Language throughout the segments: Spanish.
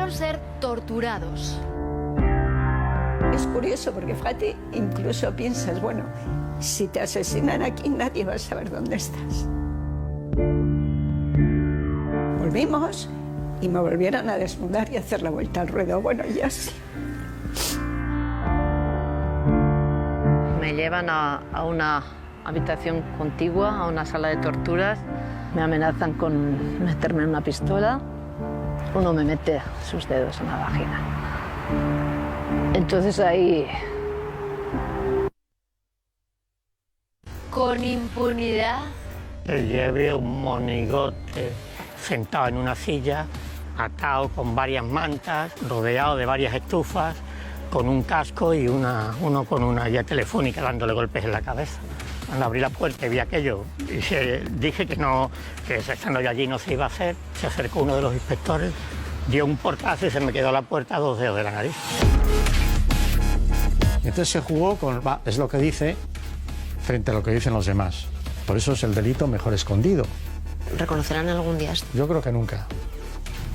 decidieron ser torturados. Es curioso porque, fíjate, incluso piensas, bueno, si te asesinan aquí nadie va a saber dónde estás. Volvimos y me volvieron a desnudar y hacer la vuelta al ruedo. Bueno, ya sí. Me llevan a una habitación contigua, a una sala de torturas. Me amenazan con meterme en una pistola. Uno me mete sus dedos en la vagina. Entonces ahí... Con impunidad. Llevé un monigote sentado en una silla, atado con varias mantas, rodeado de varias estufas, con un casco y uno con una guía telefónica dándole golpes en la cabeza. Cuando abrí la puerta y vi aquello, dije que no, que estando yo allí no se iba a hacer, se acercó uno de los inspectores, dio un portazo y se me quedó la puerta a 2 dedos de la nariz. Entonces se jugó con, es lo que dice, frente a lo que dicen los demás. Por eso es el delito mejor escondido. ¿Reconocerán algún día esto? Yo creo que nunca.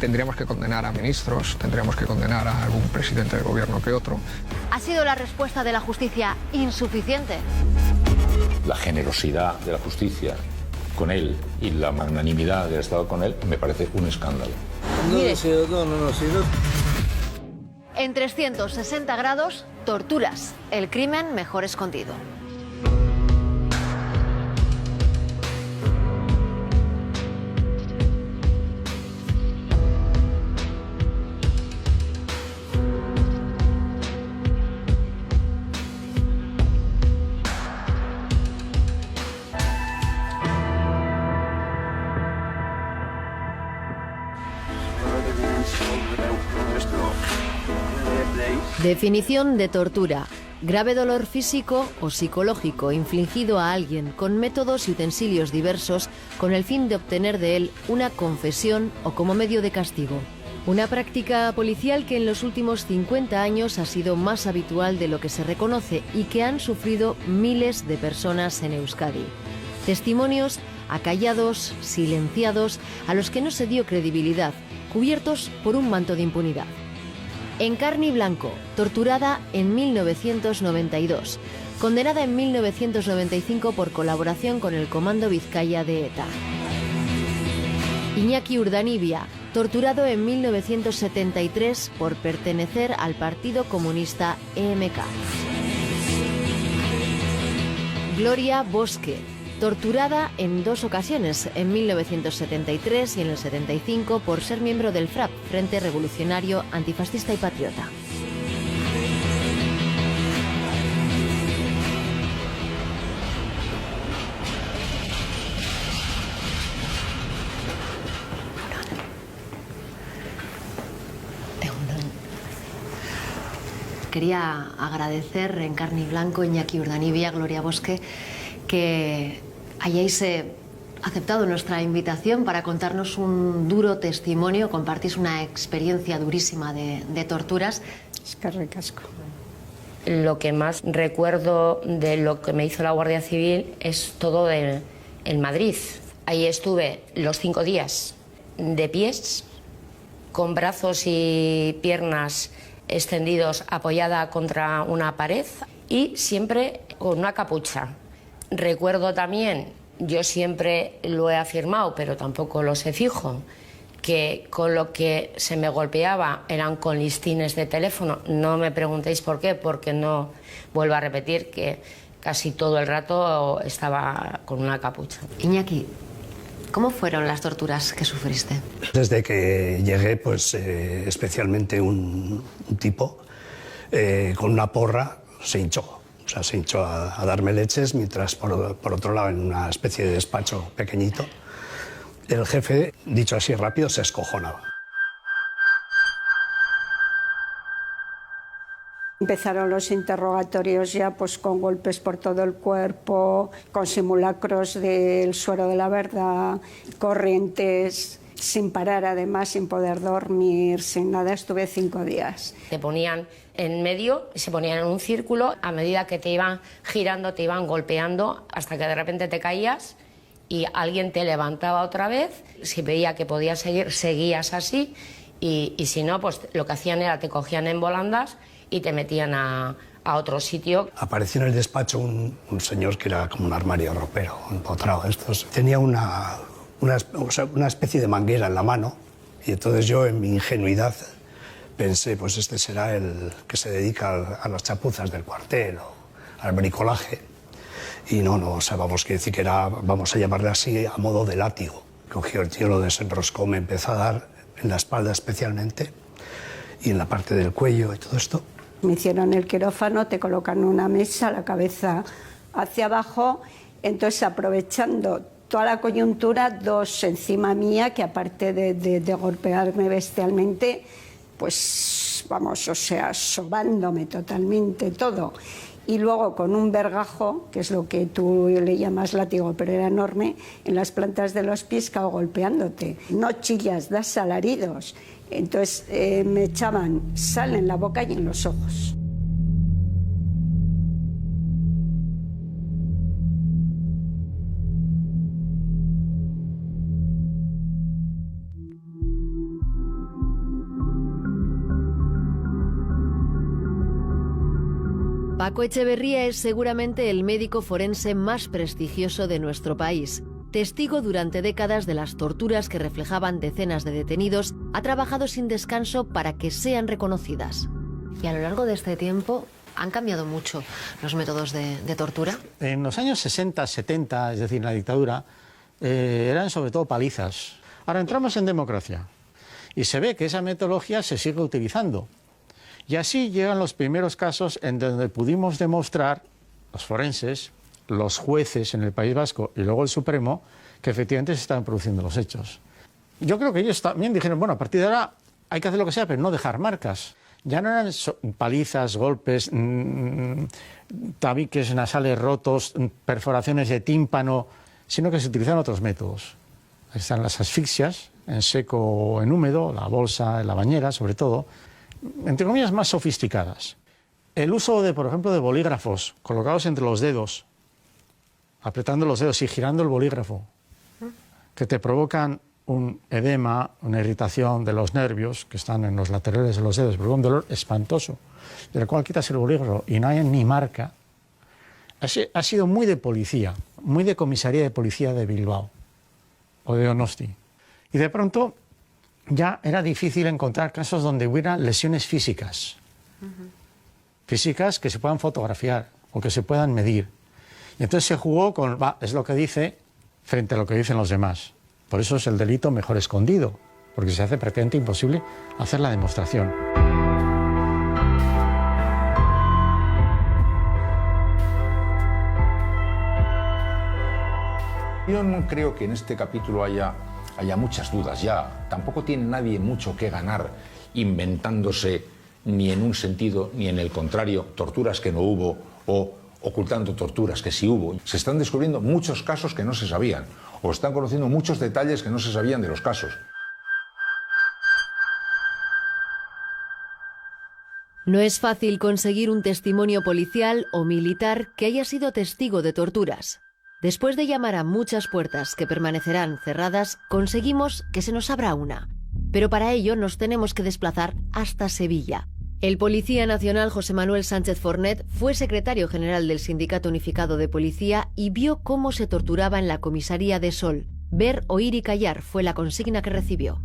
Tendríamos que condenar a ministros, tendríamos que condenar a algún presidente del gobierno que otro. ¿Ha sido la respuesta de la justicia insuficiente? La generosidad de la justicia con él y la magnanimidad del Estado con él me parece un escándalo. En 360 grados, torturas, el crimen mejor escondido. Definición de tortura: grave dolor físico o psicológico infligido a alguien con métodos y utensilios diversos con el fin de obtener de él una confesión o como medio de castigo. Una práctica policial que en los últimos 50 años ha sido más habitual de lo que se reconoce y que han sufrido miles de personas en Euskadi. Testimonios acallados, silenciados, a los que no se dio credibilidad, cubiertos por un manto de impunidad. Encarni Blanco, torturada en 1992, condenada en 1995 por colaboración con el Comando Vizcaya de ETA. Iñaki Urdanibia, torturado en 1973 por pertenecer al Partido Comunista EMK. Gloria Bosque, torturada en 2 ocasiones, en 1973 y en el 75, por ser miembro del FRAP, Frente Revolucionario Antifascista y Patriota. Quería agradecer Encarni Blanco, Iñaki Urdanibia, Gloria Bosque, que hayáis aceptado nuestra invitación para contarnos un duro testimonio, compartís una experiencia durísima de torturas. Es que ricasco. Lo que más recuerdo de lo que me hizo la Guardia Civil es todo en Madrid. Ahí estuve los 5 días de pies, con brazos y piernas extendidos, apoyada contra una pared y siempre con una capucha. Recuerdo también, yo siempre lo he afirmado, pero tampoco lo sé fijo, que con lo que se me golpeaba eran con listines de teléfono. No me preguntéis por qué, porque no, vuelvo a repetir, que casi todo el rato estaba con una capucha. Iñaki, ¿cómo fueron las torturas que sufriste? Desde que llegué, pues especialmente un tipo con una porra se hinchó. O sea, se hinchó a darme leches, mientras por otro lado, en una especie de despacho pequeñito, el jefe, dicho así rápido, se escojonaba. Empezaron los interrogatorios ya pues con golpes por todo el cuerpo, con simulacros del suero de la verdad, corrientes, sin parar además, sin poder dormir, sin nada. Estuve 5 días. Te ponían en medio, se ponían en un círculo, a medida que te iban girando, te iban golpeando, hasta que de repente te caías y alguien te levantaba otra vez. Si veía que podías seguir, seguías así Y si no, pues lo que hacían era te cogían en volandas y te metían a otro sitio. Apareció en el despacho un señor que era como un armario ropero, empotrado. Tenía una especie de manguera en la mano y entonces yo, en mi ingenuidad, pensé, pues este será el que se dedica a las chapuzas del cuartel o al bricolaje. Y no, o sea, vamos a decir que era, vamos a llamarle así, a modo de látigo. Cogió el tío, lo desenroscó, me empezó a dar en la espalda especialmente y en la parte del cuello y todo esto. Me hicieron el quirófano, te colocan una mesa, la cabeza hacia abajo, entonces aprovechando toda la coyuntura, dos encima mía, que aparte de golpearme bestialmente, pues vamos, o sea, sobándome totalmente todo. Y luego con un vergajo, que es lo que tú le llamas látigo, pero era enorme, en las plantas de los pies, cao, golpeándote. No chillas, das alaridos. Entonces me echaban sal en la boca y en los ojos. Paco Echeverría es seguramente el médico forense más prestigioso de nuestro país. Testigo durante décadas de las torturas que reflejaban decenas de detenidos, ha trabajado sin descanso para que sean reconocidas. Y a lo largo de este tiempo han cambiado mucho los métodos de tortura. En los años 60, 70, es decir, en la dictadura, eran sobre todo palizas. Ahora entramos en democracia y se ve que esa metodología se sigue utilizando. Y así llegan los primeros casos en donde pudimos demostrar, los forenses, los jueces en el País Vasco y luego el Supremo, que efectivamente se estaban produciendo los hechos. Yo creo que ellos también dijeron, bueno, a partir de ahora hay que hacer lo que sea, pero no dejar marcas. Ya no eran palizas, golpes, tabiques nasales rotos, perforaciones de tímpano, sino que se utilizaron otros métodos. Están las asfixias, en seco o en húmedo, la bolsa, en la bañera, sobre todo, entre comillas, más sofisticadas. El uso de, por ejemplo, de bolígrafos colocados entre los dedos, apretando los dedos y girando el bolígrafo, que te provocan un edema, una irritación de los nervios que están en los laterales de los dedos, provoca un dolor espantoso, del cual quitas el bolígrafo y no hay ni marca. Ha sido muy de policía, muy de comisaría de policía de Bilbao o de Donosti. Y de pronto ya era difícil encontrar casos donde hubiera lesiones físicas. Físicas que se puedan fotografiar o que se puedan medir. Y entonces se jugó con, es lo que dice, frente a lo que dicen los demás. Por eso es el delito mejor escondido, porque se hace prácticamente imposible hacer la demostración. Yo no creo que en este capítulo haya muchas dudas ya. Tampoco tiene nadie mucho que ganar inventándose ni en un sentido ni en el contrario torturas que no hubo o ocultando torturas que sí hubo. Se están descubriendo muchos casos que no se sabían o están conociendo muchos detalles que no se sabían de los casos. No es fácil conseguir un testimonio policial o militar que haya sido testigo de torturas. Después de llamar a muchas puertas que permanecerán cerradas, conseguimos que se nos abra una. Pero para ello nos tenemos que desplazar hasta Sevilla. El policía nacional José Manuel Sánchez Fornet fue secretario general del Sindicato Unificado de Policía y vio cómo se torturaba en la comisaría de Sol. Ver, oír y callar fue la consigna que recibió.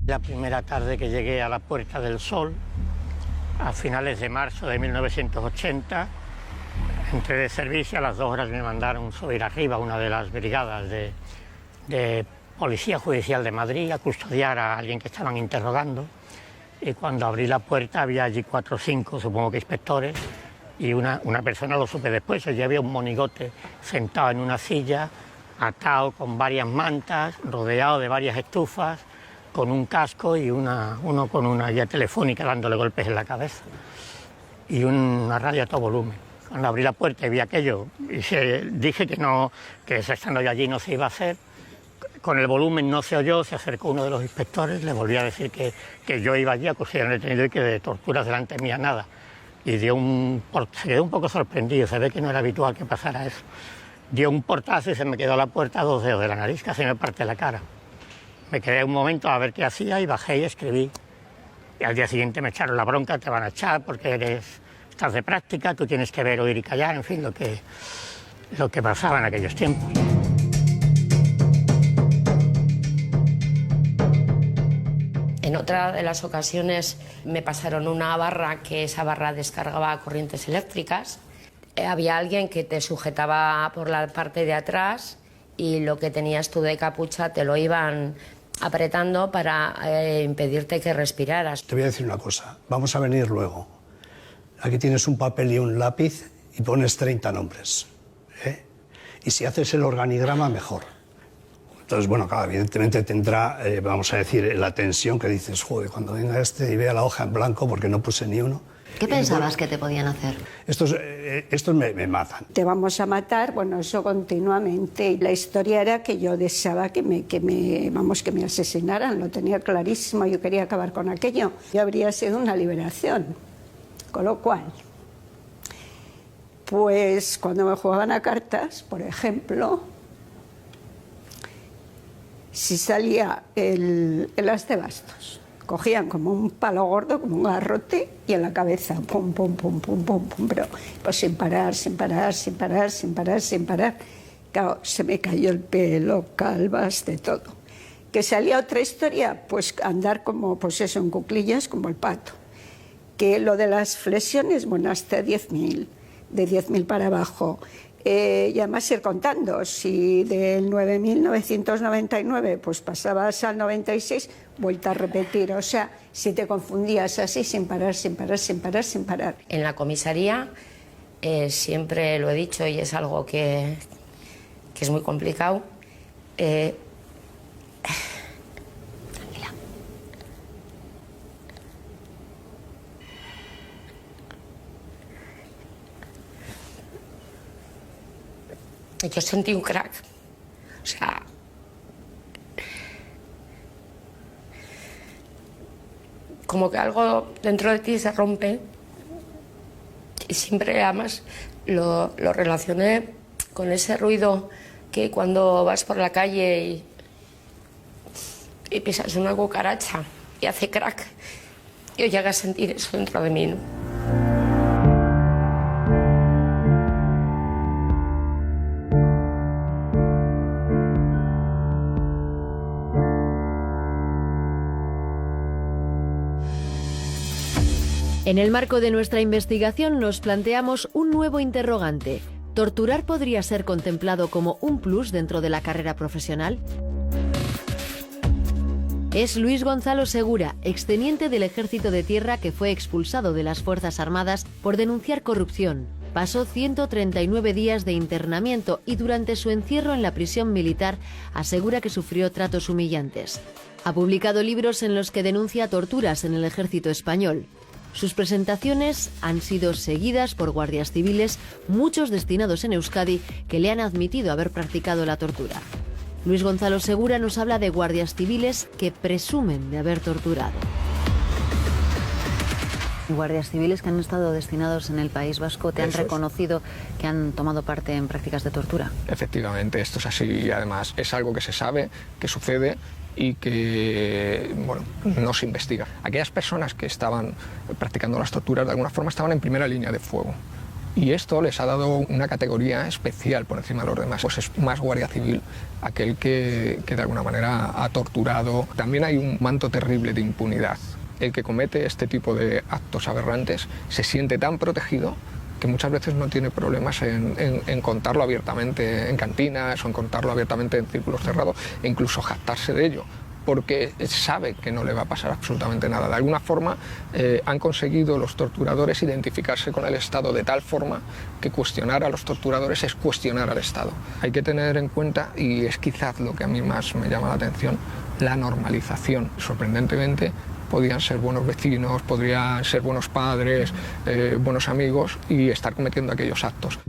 La primera tarde que llegué a la Puerta del Sol, a finales de marzo de 1980, entré de servicio, a las 2 horas me mandaron subir arriba una de las brigadas de Policía Judicial de Madrid a custodiar a alguien que estaban interrogando. Y cuando abrí la puerta había allí 4 o 5, supongo que inspectores, y una persona, lo supe después, allí había un monigote sentado en una silla, atado con varias mantas, rodeado de varias estufas, con un casco y uno con una guía telefónica dándole golpes en la cabeza y una radio a todo volumen. Cuando abrí la puerta y vi aquello, y dije que estando yo allí no se iba a hacer. Con el volumen no se oyó, se acercó uno de los inspectores, le volví a decir que yo iba allí a custodiar al detenido y que de torturas delante mía nada. Y se quedó un poco sorprendido, se ve que no era habitual que pasara eso. Dio un portazo y se me quedó a la puerta a 2 dedos de la nariz, casi me parte la cara. Me quedé un momento a ver qué hacía y bajé y escribí. Y al día siguiente me echaron la bronca, te van a echar porque estás de práctica, tú tienes que ver, oír y callar, en fin, lo que pasaba en aquellos tiempos. En otra de las ocasiones me pasaron una barra, que esa barra descargaba corrientes eléctricas. Había alguien que te sujetaba por la parte de atrás y lo que tenías tú de capucha te lo iban apretando para impedirte que respiraras. Te voy a decir una cosa, vamos a venir luego. Aquí tienes un papel y un lápiz y pones 30 nombres. Y si haces el organigrama, mejor. Entonces, bueno, claro, evidentemente tendrá, vamos a decir, la tensión que dices, joder, cuando venga este y vea la hoja en blanco porque no puse ni uno. ¿Qué pensabas que te podían hacer? Estos me matan. Te vamos a matar, bueno, eso continuamente. Y la historia era que yo deseaba que me asesinaran, lo tenía clarísimo, yo quería acabar con aquello. Y habría sido una liberación. Con lo cual, pues cuando me jugaban a cartas, por ejemplo, si salía el as de bastos, cogían como un palo gordo, como un garrote, y en la cabeza, pum, pum, pum, pum, pum, pum, pero pues sin parar. Claro, se me cayó el pelo, calvas, de todo. Que salía otra historia, pues andar como, pues eso, en cuclillas, como el pato. Que lo de las flexiones, bueno, hasta 10.000, de 10.000 para abajo. Y además ir contando, si del 9.999 pues pasabas al 96, vuelta a repetir, o sea, si te confundías así sin parar. En la comisaría siempre lo he dicho y es algo que es muy complicado. Tranquila. Yo sentí un crack, o sea, como que algo dentro de ti se rompe y siempre además lo relacioné con ese ruido que cuando vas por la calle y pisas una cucaracha y hace crack, yo llegué a sentir eso dentro de mí, ¿no? En el marco de nuestra investigación nos planteamos un nuevo interrogante. ¿Torturar podría ser contemplado como un plus dentro de la carrera profesional? Es Luis Gonzalo Segura, exteniente del Ejército de Tierra que fue expulsado de las Fuerzas Armadas por denunciar corrupción. Pasó 139 días de internamiento y durante su encierro en la prisión militar asegura que sufrió tratos humillantes. Ha publicado libros en los que denuncia torturas en el Ejército español. Sus presentaciones han sido seguidas por guardias civiles, muchos destinados en Euskadi, que le han admitido haber practicado la tortura. Luis Gonzalo Segura nos habla de guardias civiles que presumen de haber torturado. Guardias civiles que han estado destinados en el País Vasco te han reconocido que han tomado parte en prácticas de tortura. Efectivamente, esto es así y además es algo que se sabe, que sucede y que, bueno, no se investiga. Aquellas personas que estaban practicando las torturas de alguna forma estaban en primera línea de fuego. Y esto les ha dado una categoría especial por encima de los demás. Pues es más guardia civil aquel que de alguna manera ha torturado. También hay un manto terrible de impunidad. El que comete este tipo de actos aberrantes se siente tan protegido que muchas veces no tiene problemas en contarlo abiertamente en cantinas o en contarlo abiertamente en círculos cerrados e incluso jactarse de ello, porque sabe que no le va a pasar absolutamente nada. De alguna forma han conseguido los torturadores identificarse con el Estado de tal forma que cuestionar a los torturadores es cuestionar al Estado. Hay que tener en cuenta, y es quizás lo que a mí más me llama la atención, la normalización. Sorprendentemente, podían ser buenos vecinos, podrían ser buenos padres, buenos amigos y estar cometiendo aquellos actos.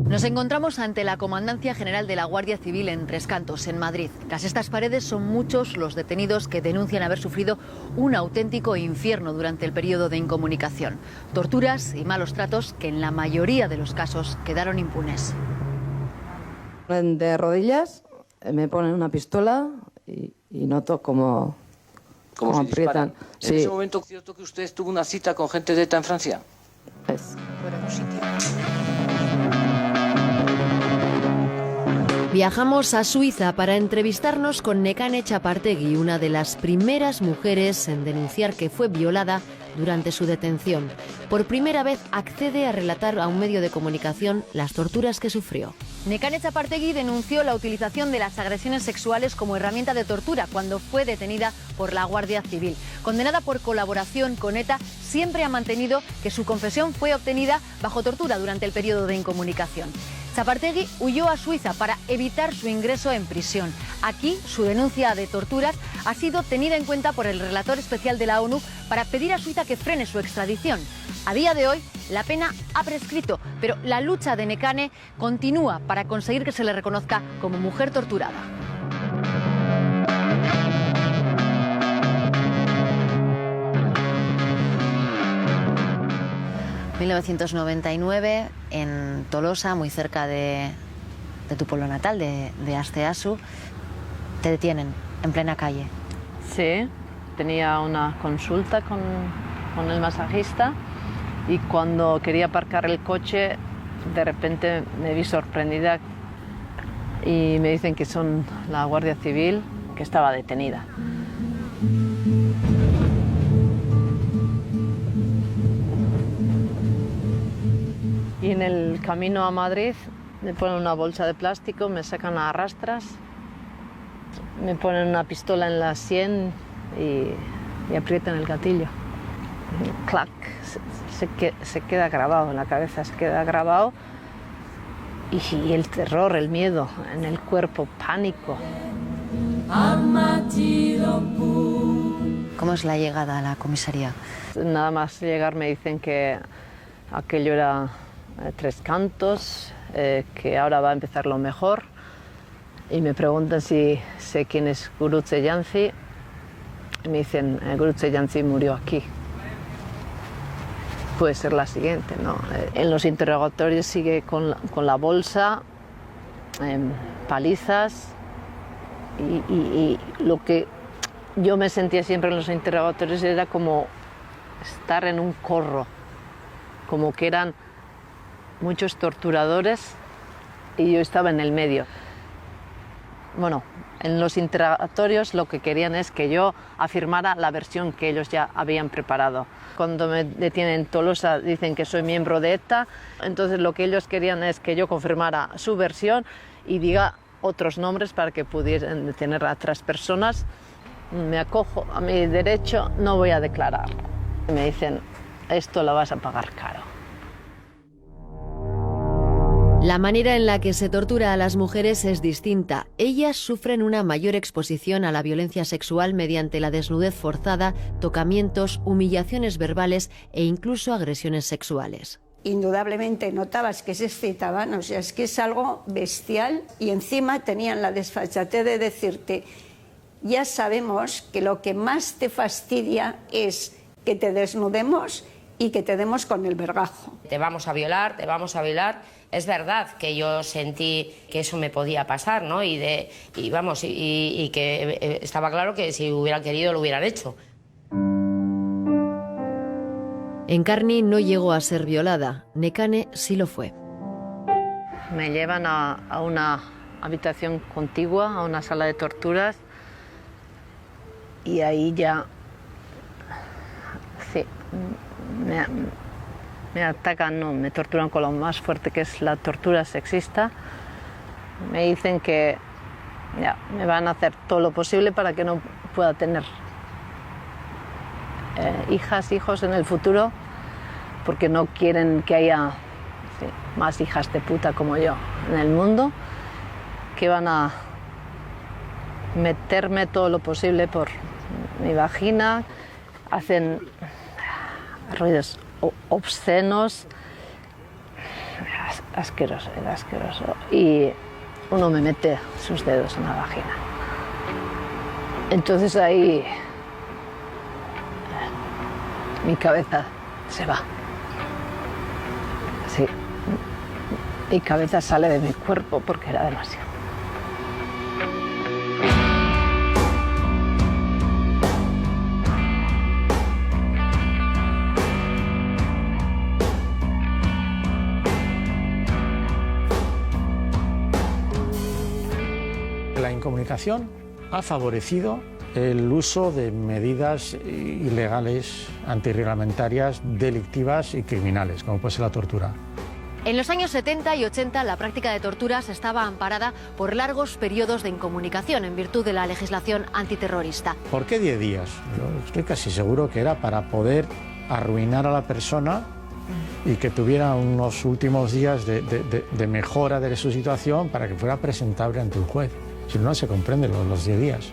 Nos encontramos ante la Comandancia General de la Guardia Civil en Tres Cantos, en Madrid. Tras estas paredes son muchos los detenidos que denuncian haber sufrido un auténtico infierno durante el periodo de incomunicación. Torturas y malos tratos que en la mayoría de los casos quedaron impunes. De rodillas, Me ponen una pistola y noto como aprietan. En ese momento, ¿es cierto que usted tuvo una cita con gente de ETA en Francia? Viajamos a Suiza para entrevistarnos con Nekane Txapartegi, una de las primeras mujeres en denunciar que fue violada durante su detención. Por primera vez accede a relatar a un medio de comunicación las torturas que sufrió. Nekane Txapartegi denunció la utilización de las agresiones sexuales como herramienta de tortura cuando fue detenida por la Guardia Civil. Condenada por colaboración con ETA, siempre ha mantenido que su confesión fue obtenida bajo tortura durante el periodo de incomunicación. Txapartegi huyó a Suiza para evitar su ingreso en prisión. Aquí, su denuncia de torturas ha sido tenida en cuenta por el relator especial de la ONU para pedir a Suiza que frene su extradición. A día de hoy, la pena ha prescrito, pero la lucha de Nekane continúa para conseguir que se le reconozca como mujer torturada. En 1999, en Tolosa, muy cerca de tu pueblo natal, de Asteasu, te detienen en plena calle. Sí, tenía una consulta con el masajista y cuando quería aparcar el coche, de repente me vi sorprendida y me dicen que son la Guardia Civil, que estaba detenida. Y en el camino a Madrid me ponen una bolsa de plástico, me sacan a arrastras, me ponen una pistola en la sien y aprietan el gatillo. Clac, se queda grabado en la cabeza, se queda grabado y el terror, el miedo en el cuerpo, pánico. ¿Cómo es la llegada a la comisaría? Nada más llegar me dicen que aquello era Tres Cantos, que ahora va a empezar lo mejor y me preguntan si sé quién es Gurutze Yanzi y me dicen Gurutze Yanzi murió aquí. Puede ser la siguiente, ¿no? En los interrogatorios sigue con la bolsa, palizas y lo que yo me sentía siempre en los interrogatorios era como estar en un corro, como que eran muchos torturadores y yo estaba en el medio. Bueno, en los interrogatorios lo que querían es que yo afirmara la versión que ellos ya habían preparado. Cuando me detienen en Tolosa dicen que soy miembro de ETA, entonces lo que ellos querían es que yo confirmara su versión y diga otros nombres para que pudieran detener a otras personas. Me acojo a mi derecho, no voy a declarar. Me dicen, esto lo vas a pagar caro. La manera en la que se tortura a las mujeres es distinta. Ellas sufren una mayor exposición a la violencia sexual mediante la desnudez forzada, tocamientos, humillaciones verbales e incluso agresiones sexuales. Indudablemente notabas que se excitaban, o sea, es que es algo bestial y encima tenían la desfachatez de decirte, ya sabemos que lo que más te fastidia es que te desnudemos y que te demos con el vergajo. Te vamos a violar, te vamos a violar. Es verdad que yo sentí que eso me podía pasar, ¿no? Y que estaba claro que si hubieran querido lo hubieran hecho. Encarni no llegó a ser violada, Nekane sí lo fue. Me llevan a una habitación contigua, a una sala de torturas y ahí ya sí, me atacan, no, me torturan con lo más fuerte que es la tortura sexista. Me dicen que ya, me van a hacer todo lo posible para que no pueda tener hijos en el futuro, porque no quieren que haya más hijas de puta como yo en el mundo, que van a meterme todo lo posible por mi vagina, hacen ruidos obscenos, asqueroso, era asqueroso, y uno me mete sus dedos en la vagina. Entonces ahí mi cabeza se va. Sí, mi cabeza sale de mi cuerpo porque era demasiado. incomunicación ha favorecido el uso de medidas ilegales, antirreglamentarias, delictivas y criminales, como puede ser la tortura. En los años 70 y 80 la práctica de torturas estaba amparada por largos periodos de incomunicación en virtud de la legislación antiterrorista. ¿Por qué 10 días? Yo estoy casi seguro que era para poder arruinar a la persona y que tuviera unos últimos días de mejora de su situación para que fuera presentable ante un juez. Si no, se comprende los 10 días.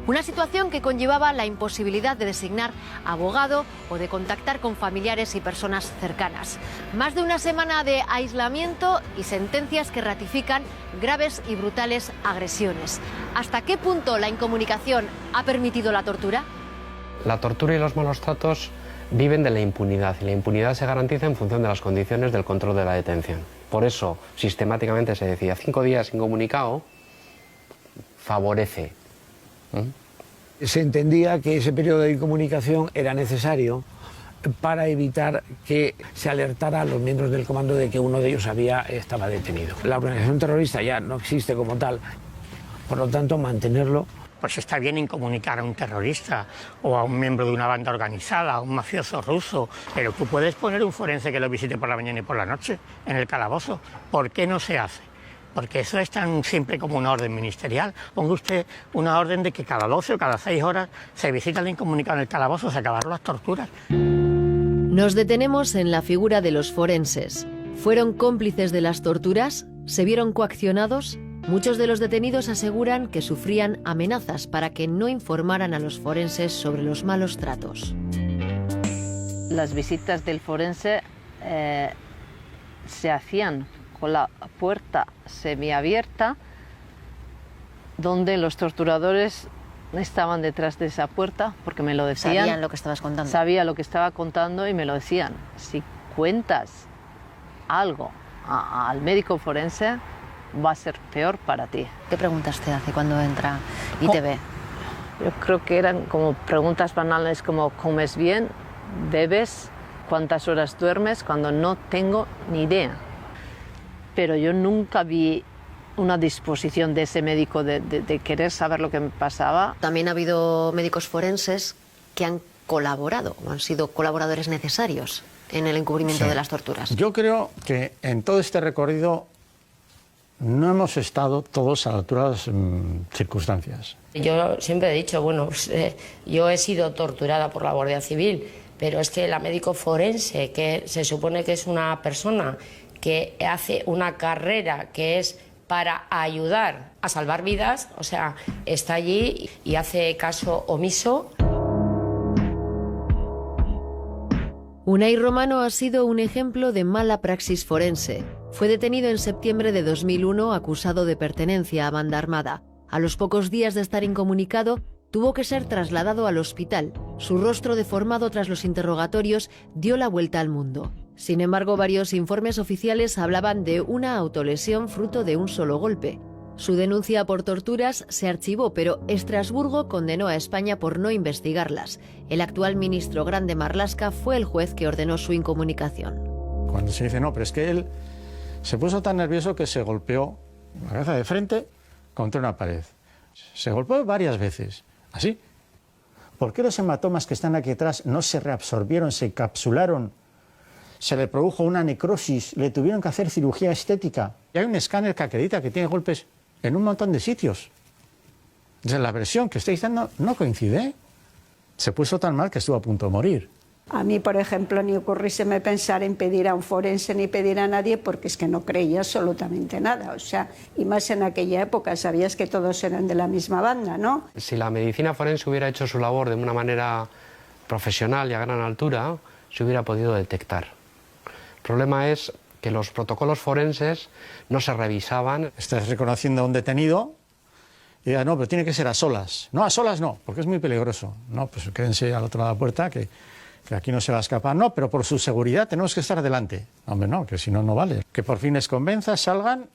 Una situación que conllevaba la imposibilidad de designar abogado o de contactar con familiares y personas cercanas. Más de una semana de aislamiento y sentencias que ratifican graves y brutales agresiones. ¿Hasta qué punto la incomunicación ha permitido la tortura? La tortura y los malos tratos viven de la impunidad, y la impunidad se garantiza en función de las condiciones del control de la detención. Por eso, sistemáticamente se decía 5 días incomunicado favorece. Se entendía que ese periodo de incomunicación era necesario para evitar que se alertara a los miembros del comando de que uno de ellos estaba detenido. La organización terrorista ya no existe como tal, por lo tanto mantenerlo. Pues está bien incomunicar a un terrorista o a un miembro de una banda organizada, a un mafioso ruso, pero tú puedes poner un forense que lo visite por la mañana y por la noche en el calabozo. ¿Por qué no se hace? Porque eso es tan simple como una orden ministerial. Ponga usted una orden de que cada 12 o cada 6 horas se visita el incomunicado en el calabozo, se acabaron las torturas. Nos detenemos en la figura de los forenses. ¿Fueron cómplices de las torturas? ¿Se vieron coaccionados? Muchos de los detenidos aseguran que sufrían amenazas para que no informaran a los forenses sobre los malos tratos. Las visitas del forense se hacían con la puerta semiabierta, donde los torturadores estaban detrás de esa puerta, porque me lo decían. Sabían lo que estabas contando. Sabía lo que estaba contando y me lo decían. Si cuentas algo al médico forense, va a ser peor para ti. ¿Qué preguntas te hace cuando entra y te ve? Yo creo que eran como preguntas banales como ¿comes bien? ¿Bebes? ¿Cuántas horas duermes? Cuando no tengo ni idea. Pero yo nunca vi una disposición de ese médico de querer saber lo que me pasaba. También ha habido médicos forenses que han colaborado o han sido colaboradores necesarios en el encubrimiento de las torturas. Yo creo que en todo este recorrido no hemos estado todos a la altura de las circunstancias. Yo siempre he dicho, bueno, yo he sido torturada por la Guardia Civil, pero es que la médico forense, que se supone que es una persona que hace una carrera que es para ayudar a salvar vidas, o sea, está allí y hace caso omiso. Unai Romano ha sido un ejemplo de mala praxis forense. Fue detenido en septiembre de 2001 acusado de pertenencia a banda armada. A los pocos días de estar incomunicado, tuvo que ser trasladado al hospital. Su rostro deformado tras los interrogatorios dio la vuelta al mundo. Sin embargo, varios informes oficiales hablaban de una autolesión fruto de un solo golpe. Su denuncia por torturas se archivó, pero Estrasburgo condenó a España por no investigarlas. El actual ministro Grande Marlaska fue el juez que ordenó su incomunicación. Cuando se dice, no, pero es que él se puso tan nervioso que se golpeó la cabeza de frente contra una pared. Se golpeó varias veces, así. ¿Por qué los hematomas que están aquí atrás no se reabsorbieron, se encapsularon? Se le produjo una necrosis, le tuvieron que hacer cirugía estética. Y hay un escáner que acredita que tiene golpes en un montón de sitios. Entonces, la versión que estoy diciendo no coincide. Se puso tan mal que estuvo a punto de morir. A mí, por ejemplo, ni ocurríseme pensar en pedir a un forense ni pedir a nadie porque es que no creía absolutamente nada. O sea, y más en aquella época, sabías que todos eran de la misma banda, ¿no? Si la medicina forense hubiera hecho su labor de una manera profesional y a gran altura, se hubiera podido detectar. El problema es que los protocolos forenses no se revisaban. Estás reconociendo a un detenido y diga, no, pero tiene que ser a solas. No, a solas no, porque es muy peligroso. No, pues quédense al otro lado de la puerta, que aquí no se va a escapar. No, pero por su seguridad tenemos que estar delante. Hombre, no, que si no, no vale. Que por fin les convenzas, salgan,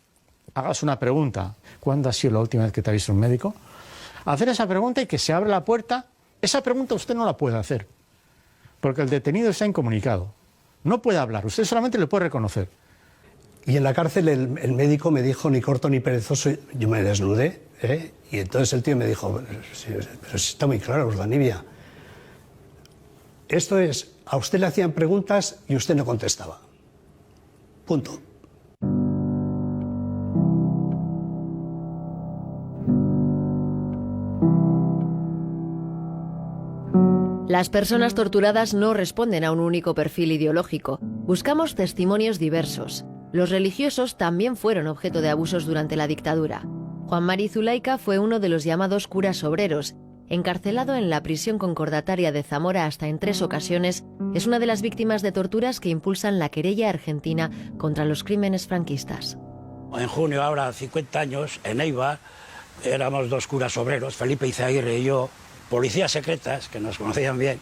hagas una pregunta. ¿Cuándo ha sido la última vez que te ha visto un médico? Hacer esa pregunta y que se abre la puerta. Esa pregunta usted no la puede hacer, porque el detenido está incomunicado. No puede hablar, usted solamente le puede reconocer. Y en la cárcel el médico me dijo, ni corto ni perezoso, yo me desnudé, ¿eh? Y entonces el tío me dijo, pero si está muy claro, Urdanibia. Esto es, a usted le hacían preguntas y usted no contestaba. Punto. Las personas torturadas no responden a un único perfil ideológico. Buscamos testimonios diversos. Los religiosos también fueron objeto de abusos durante la dictadura. Juan Mari Zulaika fue uno de los llamados curas obreros. Encarcelado en la prisión concordataria de Zamora hasta en 3 ocasiones, es una de las víctimas de torturas que impulsan la querella argentina contra los crímenes franquistas. En junio, ahora 50 años, en Eibar, éramos 2 curas obreros, Felipe Izaguirre y yo, policías secretas que nos conocían bien,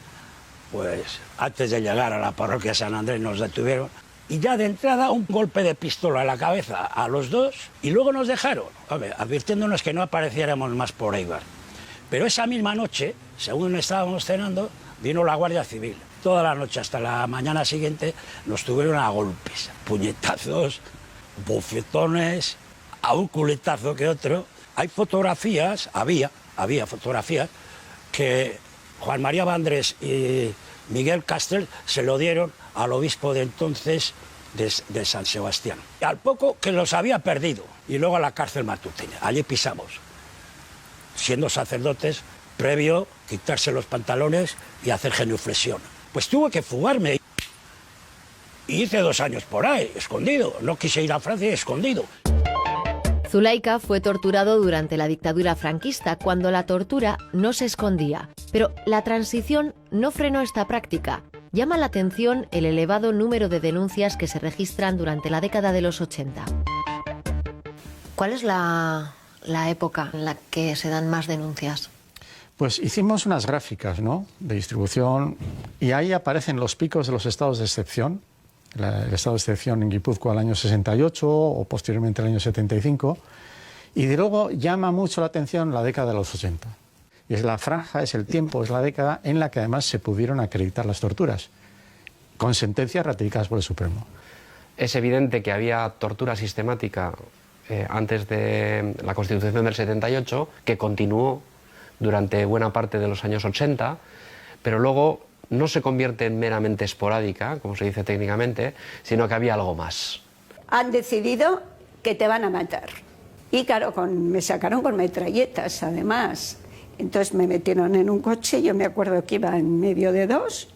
pues antes de llegar a la parroquia San Andrés nos detuvieron y ya de entrada un golpe de pistola en la cabeza a los 2 y luego nos dejaron, advirtiéndonos que no apareciéramos más por Eibar. Pero esa misma noche, según estábamos cenando, vino la Guardia Civil. Toda la noche hasta la mañana siguiente nos tuvieron a golpes, puñetazos, bofetones, a un culetazo que otro. Hay fotografías, había fotografías que Juan María Vandrés y Miguel Castel se lo dieron al obispo de entonces de San Sebastián. Y al poco que los había perdido, y luego a la cárcel matutina. Allí pisamos, siendo sacerdotes, previo quitarse los pantalones y hacer genuflexión. Pues tuve que fugarme. Y hice 2 años por ahí, escondido. No quise ir a Francia, escondido. Zulaika fue torturado durante la dictadura franquista, cuando la tortura no se escondía. Pero la transición no frenó esta práctica. Llama la atención el elevado número de denuncias que se registran durante la década de los 80. ¿Cuál es la época en la que se dan más denuncias? Pues hicimos unas gráficas, ¿no?, de distribución, y ahí aparecen los picos de los estados de excepción. El estado de excepción en Guipúzcoa al año 68 o posteriormente al año 75. Y de luego llama mucho la atención la década de los 80. Y es la franja, es el tiempo, es la década en la que además se pudieron acreditar las torturas, con sentencias ratificadas por el Supremo. Es evidente que había tortura sistemática antes de la Constitución del 78, que continuó durante buena parte de los años 80, pero luego no se convierte en meramente esporádica, como se dice técnicamente, sino que había algo más. Han decidido que te van a matar. Y claro, me sacaron con metralletas, además. Entonces me metieron en un coche, yo me acuerdo que iba en medio de 2.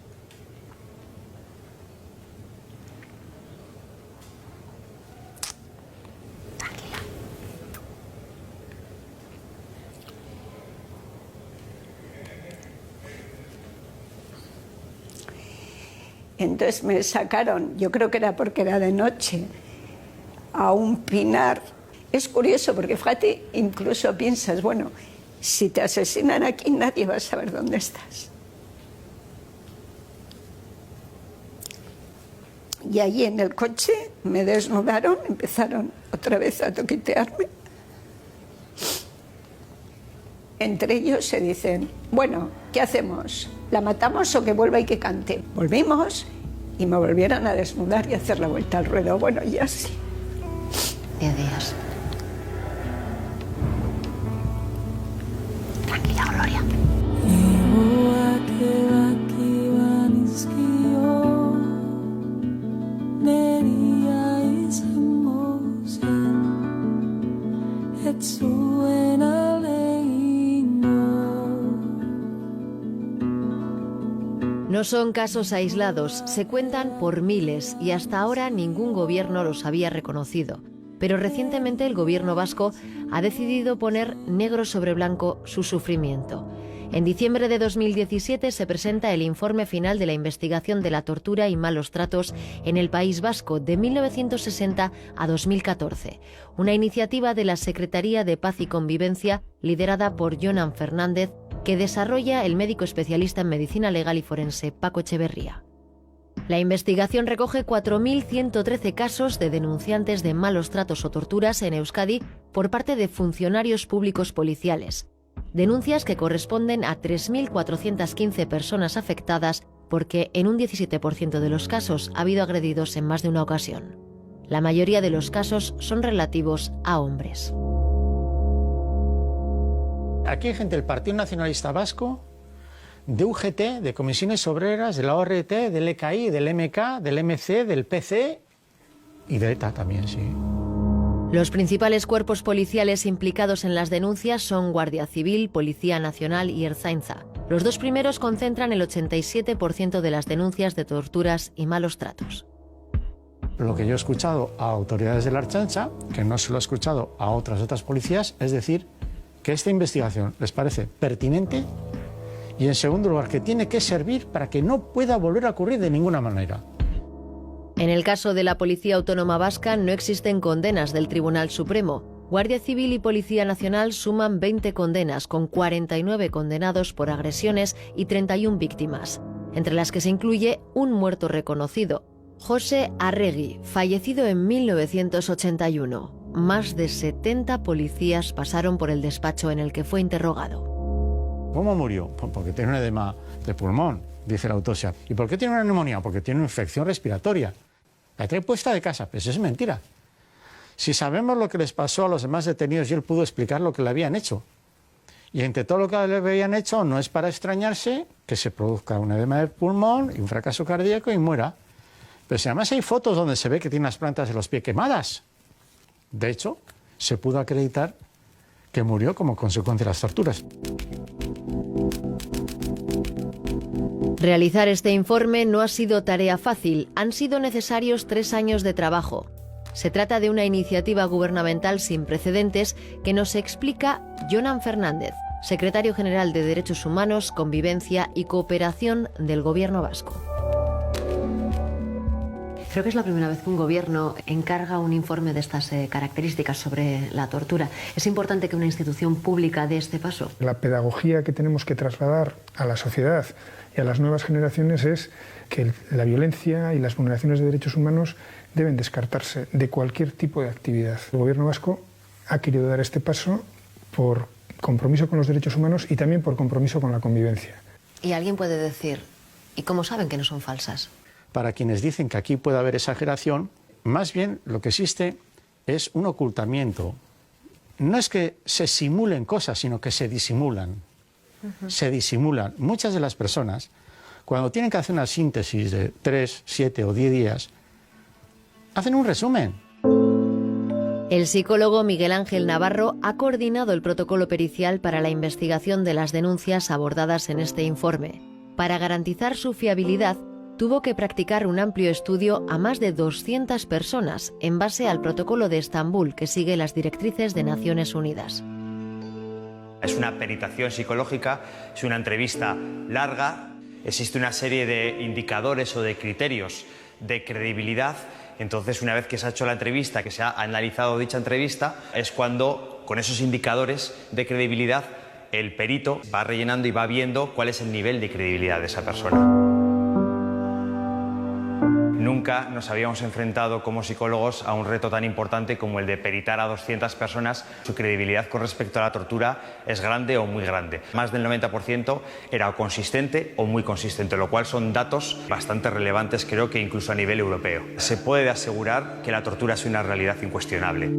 Entonces me sacaron, yo creo que era porque era de noche, a un pinar. Es curioso porque, fíjate, incluso piensas, bueno, si te asesinan aquí nadie va a saber dónde estás. Y allí en el coche me desnudaron, empezaron otra vez a toquetearme. Entre ellos se dicen, bueno, ¿qué hacemos? ¿La matamos o que vuelva y que cante? Volvimos y me volvieron a desnudar y a hacer la vuelta al ruedo. Bueno, y así. 10 días. Tranquila, Gloria. No son casos aislados, se cuentan por miles y hasta ahora ningún gobierno los había reconocido. Pero recientemente el gobierno vasco ha decidido poner negro sobre blanco su sufrimiento. En diciembre de 2017 se presenta el informe final de la investigación de la tortura y malos tratos en el País Vasco de 1960 a 2014, una iniciativa de la Secretaría de Paz y Convivencia liderada por Jonan Fernández, que desarrolla el médico especialista en medicina legal y forense Paco Echeverría. La investigación recoge 4.113 casos de denunciantes de malos tratos o torturas en Euskadi por parte de funcionarios públicos policiales. Denuncias que corresponden a 3.415 personas afectadas porque en un 17% de los casos ha habido agredidos en más de una ocasión. La mayoría de los casos son relativos a hombres. Aquí hay gente del Partido Nacionalista Vasco, de UGT, de Comisiones Obreras, de la ORT, del EKI, del MK, del MC, del PC y de ETA también, sí. Los principales cuerpos policiales implicados en las denuncias son Guardia Civil, Policía Nacional y Ertzaintza. Los dos primeros concentran el 87% de las denuncias de torturas y malos tratos. Lo que yo he escuchado a autoridades de la Ertzaintza, que no se lo he escuchado a otras policías, es decir, que esta investigación les parece pertinente y, en segundo lugar, que tiene que servir para que no pueda volver a ocurrir de ninguna manera. En el caso de la Policía Autónoma Vasca no existen condenas del Tribunal Supremo. Guardia Civil y Policía Nacional suman 20 condenas, con 49 condenados por agresiones y 31 víctimas, entre las que se incluye un muerto reconocido, José Arregui, fallecido en 1981. Más de 70 policías pasaron por el despacho en el que fue interrogado. ¿Cómo murió? Porque tiene un edema de pulmón, dice la autopsia. ¿Y por qué tiene una neumonía? Porque tiene una infección respiratoria. La trae puesta de casa, pues es mentira. Si sabemos lo que les pasó a los demás detenidos y él pudo explicar lo que le habían hecho. Y entre todo lo que le habían hecho no es para extrañarse que se produzca un edema del pulmón y un fracaso cardíaco y muera. Pero si además hay fotos donde se ve que tiene las plantas de los pies quemadas. De hecho, se pudo acreditar que murió como consecuencia de las torturas. Realizar este informe no ha sido tarea fácil, han sido necesarios 3 años de trabajo. Se trata de una iniciativa gubernamental sin precedentes que nos explica Jonan Fernández, secretario general de Derechos Humanos, Convivencia y Cooperación del Gobierno vasco. Creo que es la primera vez que un gobierno encarga un informe de estas características sobre la tortura. ¿Es importante que una institución pública dé este paso? La pedagogía que tenemos que trasladar a la sociedad y a las nuevas generaciones es que la violencia y las vulneraciones de derechos humanos deben descartarse de cualquier tipo de actividad. El Gobierno vasco ha querido dar este paso por compromiso con los derechos humanos y también por compromiso con la convivencia. Y alguien puede decir, ¿y cómo saben que no son falsas? Para quienes dicen que aquí puede haber exageración, más bien lo que existe es un ocultamiento. No es que se simulen cosas, sino que se disimulan. Se disimulan. Muchas de las personas, cuando tienen que hacer una síntesis de 3, 7 o 10 días, hacen un resumen. El psicólogo Miguel Ángel Navarro ha coordinado el protocolo pericial para la investigación de las denuncias abordadas en este informe. Para garantizar su fiabilidad, tuvo que practicar un amplio estudio a más de 200 personas en base al protocolo de Estambul que sigue las directrices de Naciones Unidas. Es una peritación psicológica, es una entrevista larga, existe una serie de indicadores o de criterios de credibilidad. Entonces, una vez que se ha hecho la entrevista, que se ha analizado dicha entrevista, es cuando, con esos indicadores de credibilidad, el perito va rellenando y va viendo cuál es el nivel de credibilidad de esa persona. Nunca nos habíamos enfrentado como psicólogos a un reto tan importante como el de peritar a 200 personas. Su credibilidad con respecto a la tortura es grande o muy grande. Más del 90% era o consistente o muy consistente, lo cual son datos bastante relevantes, creo que incluso a nivel europeo. Se puede asegurar que la tortura es una realidad incuestionable.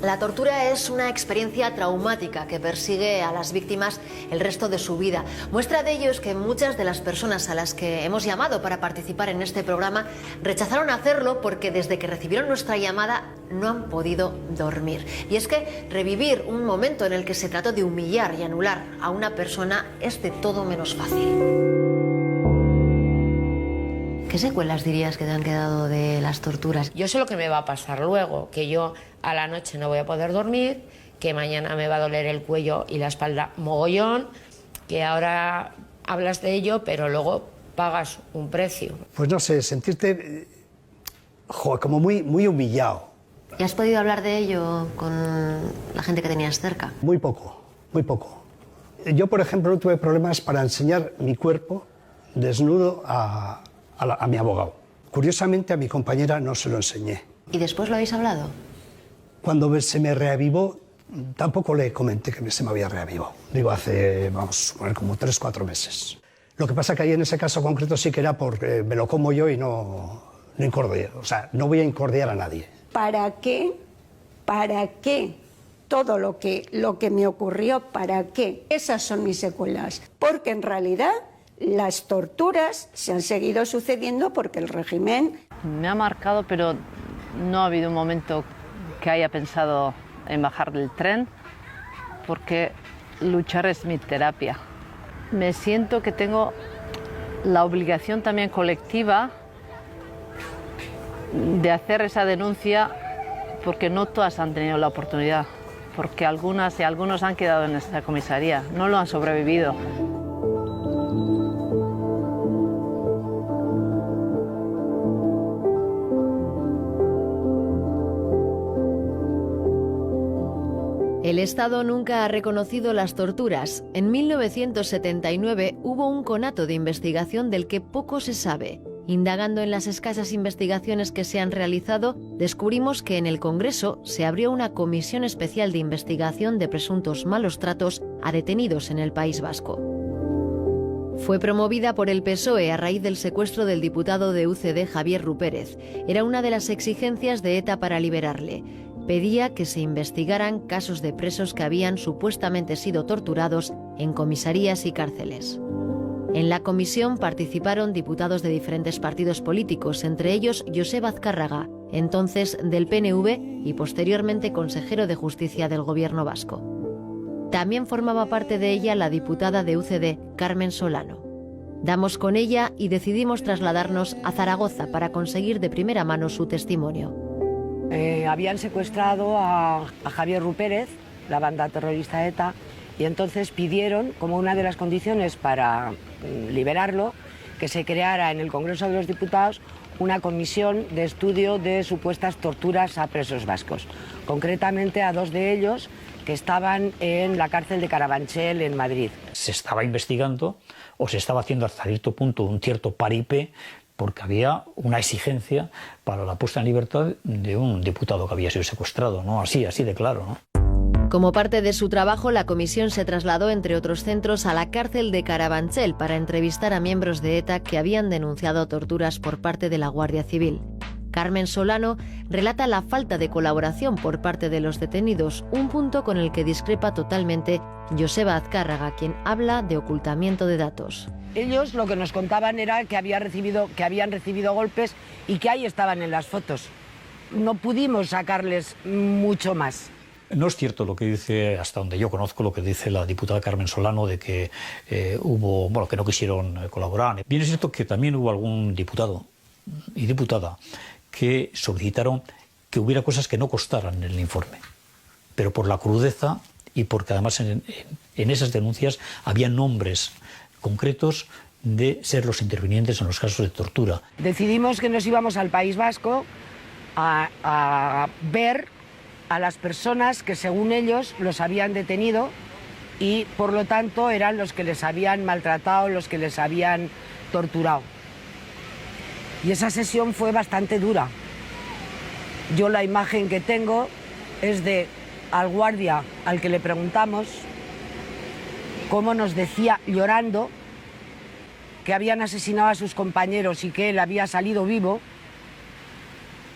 La tortura es una experiencia traumática que persigue a las víctimas el resto de su vida. Muestra de ello es que muchas de las personas a las que hemos llamado para participar en este programa rechazaron hacerlo porque desde que recibieron nuestra llamada no han podido dormir. Y es que revivir un momento en el que se trató de humillar y anular a una persona es de todo menos fácil. ¿Qué secuelas dirías que te han quedado de las torturas? Yo sé lo que me va a pasar luego, que yo a la noche no voy a poder dormir, que mañana me va a doler el cuello y la espalda mogollón, que ahora hablas de ello, pero luego pagas un precio. Pues no sé, sentirte como muy humillado. ¿Y has podido hablar de ello con la gente que tenías cerca? Muy poco, muy poco. Yo, por ejemplo, no tuve problemas para enseñar mi cuerpo desnudo a mi abogado. Curiosamente, a mi compañera no se lo enseñé. ¿Y después lo habéis hablado? Cuando se me reavivó, tampoco le comenté que se me había reavivado. Digo, hace, vamos a poner, como 3 o 4 meses. Lo que pasa que ahí en ese caso concreto sí que era porque me lo como yo y no incordiar. O sea, no voy a incordiar a nadie. ¿Para qué? ¿Para qué? Todo lo que me ocurrió, ¿para qué? Esas son mis secuelas. Porque en realidad las torturas se han seguido sucediendo porque el régimen... Me ha marcado, pero no ha habido un momento que haya pensado en bajar del tren, porque luchar es mi terapia. Me siento que tengo la obligación también colectiva de hacer esa denuncia, porque no todas han tenido la oportunidad, porque algunas y algunos han quedado en esta comisaría, no lo han sobrevivido. El Estado nunca ha reconocido las torturas. En 1979 hubo un conato de investigación del que poco se sabe. Indagando en las escasas investigaciones que se han realizado, descubrimos que en el Congreso se abrió una comisión especial de investigación de presuntos malos tratos a detenidos en el País Vasco. Fue promovida por el PSOE a raíz del secuestro del diputado de UCD Javier Rupérez. Era una de las exigencias de ETA para liberarle. Pedía que se investigaran casos de presos que habían supuestamente sido torturados en comisarías y cárceles. En la comisión participaron diputados de diferentes partidos políticos, entre ellos Joseba Azcárraga, entonces del PNV y posteriormente consejero de Justicia del Gobierno vasco. También formaba parte de ella la diputada de UCD, Carmen Solano. Damos con ella y decidimos trasladarnos a Zaragoza para conseguir de primera mano su testimonio. Habían secuestrado a Javier Rupérez, la banda terrorista ETA, y entonces pidieron, como una de las condiciones para liberarlo, que se creara en el Congreso de los Diputados una comisión de estudio de supuestas torturas a presos vascos, concretamente a 2 de ellos que estaban en la cárcel de Carabanchel en Madrid. Se estaba investigando o se estaba haciendo hasta cierto punto un cierto paripé porque había una exigencia para la puesta en libertad de un diputado que había sido secuestrado, ¿no? Así de claro, ¿no? Como parte de su trabajo, la comisión se trasladó, entre otros centros, a la cárcel de Carabanchel para entrevistar a miembros de ETA que habían denunciado torturas por parte de la Guardia Civil. Carmen Solano relata la falta de colaboración por parte de los detenidos, un punto con el que discrepa totalmente Joseba Azcárraga, quien habla de ocultamiento de datos. Ellos lo que nos contaban era que habían recibido golpes y que ahí estaban en las fotos. No pudimos sacarles mucho más. No es cierto lo que dice, hasta donde yo conozco, lo que dice la diputada Carmen Solano de que que no quisieron colaborar. Bien es cierto que también hubo algún diputado y diputada que solicitaron que hubiera cosas que no constaran en el informe, pero por la crudeza y porque además en esas denuncias había nombres concretos de ser los intervinientes en los casos de tortura. Decidimos que nos íbamos al País Vasco a ver a las personas que según ellos los habían detenido y por lo tanto eran los que les habían maltratado, los que les habían torturado. Y esa sesión fue bastante dura. Yo la imagen que tengo es de al guardia al que le preguntamos cómo nos decía llorando que habían asesinado a sus compañeros y que él había salido vivo.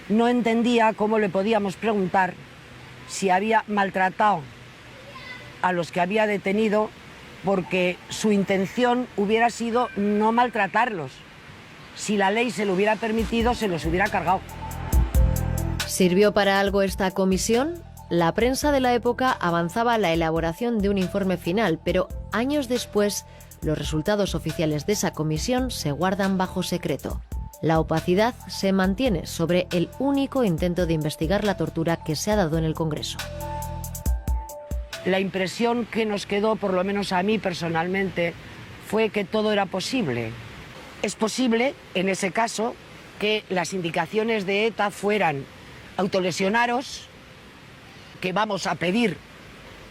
No entendía cómo le podíamos preguntar si había maltratado a los que había detenido, porque su intención hubiera sido no maltratarlos. Si la ley se lo hubiera permitido, se los hubiera cargado. ¿Sirvió para algo esta comisión? La prensa de la época avanzaba la elaboración de un informe final, pero años después, los resultados oficiales de esa comisión se guardan bajo secreto. La opacidad se mantiene sobre el único intento de investigar la tortura que se ha dado en el Congreso. La impresión que nos quedó, por lo menos a mí personalmente, fue que todo era posible. Es posible, en ese caso, que las indicaciones de ETA fueran autolesionaros, que vamos a pedir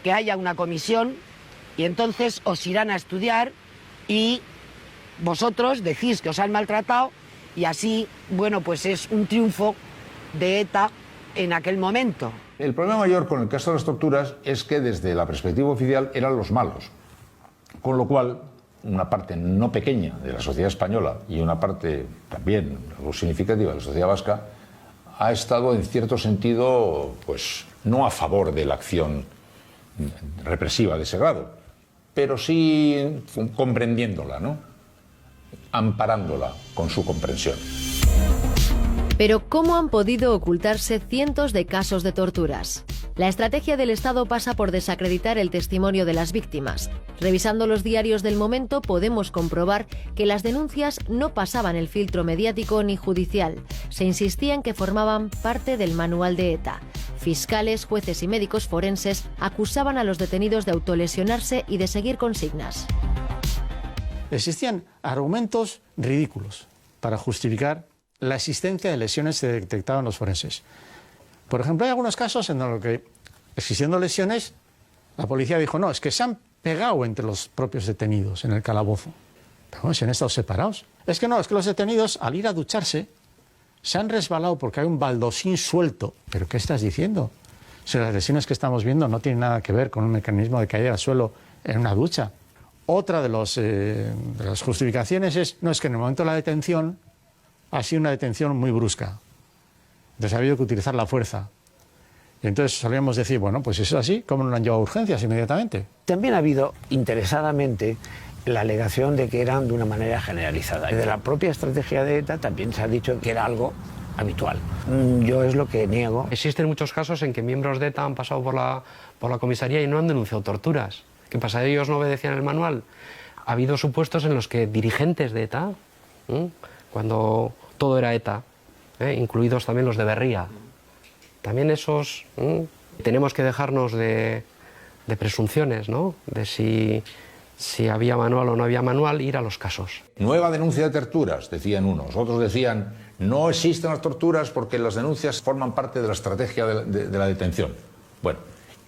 que haya una comisión y entonces os irán a estudiar y vosotros decís que os han maltratado y así, bueno, pues es un triunfo de ETA en aquel momento. El problema mayor con el caso de las torturas es que desde la perspectiva oficial eran los malos, con lo cual una parte no pequeña de la sociedad española y una parte también algo significativa de la sociedad vasca ha estado en cierto sentido pues no a favor de la acción represiva de ese grado, pero sí comprendiéndola, ¿no? Amparándola con su comprensión. Pero ¿cómo han podido ocultarse cientos de casos de torturas? La estrategia del Estado pasa por desacreditar el testimonio de las víctimas. Revisando los diarios del momento podemos comprobar que las denuncias no pasaban el filtro mediático ni judicial. Se insistía en que formaban parte del manual de ETA. Fiscales, jueces y médicos forenses acusaban a los detenidos de autolesionarse y de seguir consignas. Existían argumentos ridículos para justificar la existencia de lesiones que se detectaban los forenses. Por ejemplo, hay algunos casos en los que, existiendo lesiones, la policía dijo, no, es que se han pegado entre los propios detenidos en el calabozo. Pero bueno, si han estado separados. Es que no, es que los detenidos, al ir a ducharse, se han resbalado porque hay un baldosín suelto. ¿Pero qué estás diciendo? Si las lesiones que estamos viendo no tienen nada que ver con un mecanismo de caída al suelo en una ducha. Otra de las justificaciones es, no, es que en el momento de la detención ha sido una detención muy brusca. Entonces ha habido que utilizar la fuerza. Y entonces solíamos decir, bueno, pues si es así, ¿cómo no lo han llevado a urgencias inmediatamente? También ha habido, interesadamente, la alegación de que eran de una manera generalizada. De la propia estrategia de ETA también se ha dicho que era algo habitual. Yo es lo que niego. Existen muchos casos en que miembros de ETA han pasado por la comisaría y no han denunciado torturas. ¿Qué pasa? ¿Ellos no obedecían el manual? Ha habido supuestos en los que dirigentes de ETA, cuando todo era ETA, incluidos también los de Berría, también esos, tenemos que dejarnos de presunciones, ¿no? De si había manual o no había manual, ir a los casos. Nueva denuncia de torturas, decían unos. Otros decían, no existen las torturas porque las denuncias forman parte de la estrategia de la detención. Bueno,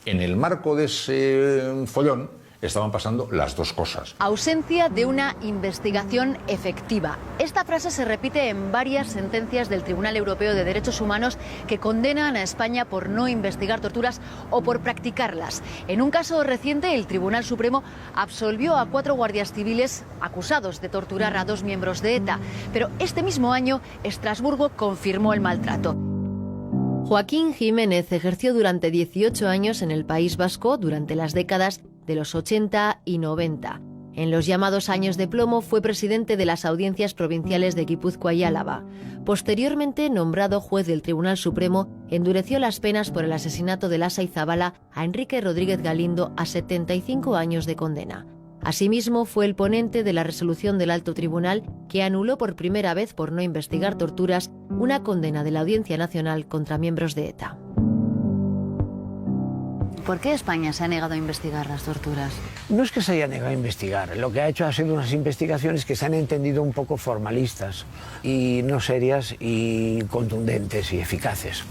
en el marco de ese follón estaban pasando las dos cosas. Ausencia de una investigación efectiva. Esta frase se repite en varias sentencias del Tribunal Europeo de Derechos Humanos que condenan a España por no investigar torturas o por practicarlas. En un caso reciente, el Tribunal Supremo absolvió a 4 guardias civiles acusados de torturar a 2 miembros de ETA. Pero este mismo año, Estrasburgo confirmó el maltrato. Joaquín Jiménez ejerció durante 18 años en el País Vasco durante las décadas de los 80 y 90. En los llamados años de plomo fue presidente de las audiencias provinciales de Guipúzcoa y Álava. Posteriormente, nombrado juez del Tribunal Supremo, endureció las penas por el asesinato de Lasa y Zabala a Enrique Rodríguez Galindo a 75 años de condena. Asimismo, fue el ponente de la resolución del Alto Tribunal que anuló por primera vez por no investigar torturas una condena de la Audiencia Nacional contra miembros de ETA. ¿Por qué España se ha negado a investigar las torturas? No es que se haya negado a investigar, lo que ha hecho ha sido unas investigaciones que se han entendido un poco formalistas y no serias y contundentes y eficaces.